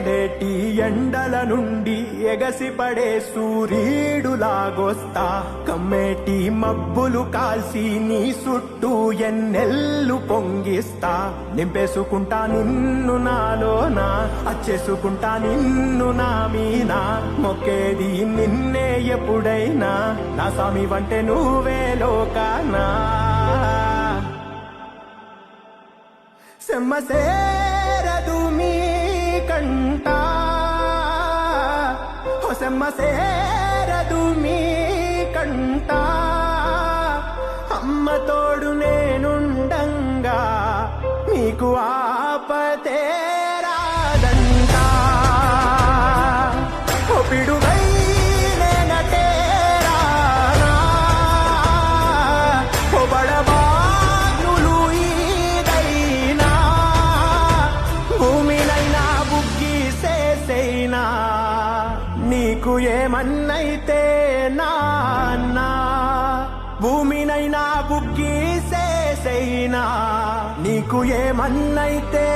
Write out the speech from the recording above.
మండేటి ఎండల నుండి ఎగసిపడే సూర్యుడులాగొస్తా కమ్మేటి మబ్బులు కాల్సి నీ చుట్టూ ఎన్నెల్లు పొంగిస్తా నింపేసుకుంటా నిన్ను నాలోనా అచ్చేసుకుంటా నిన్ను నా మీనా మొక్కేది నిన్నే ఎప్పుడైనా నా స్వామి వంటే నువ్వే లోకానా సెమ్మసేరదు మీ కంట సెమ్మసేరదు మీ కంట అమ్మ తోడు నేనుండంగా మీకు ఆపతే రాదంట పిడుగై నేనటే రానా బడబాగ్నులు ఈదైనా భూమినైనా బుగ్గిసేసైనా నీకు ఏమన్నైతే నాన్నా భూమినైనా బుగ్గిసేసైనా నీకు ఏమన్నైతే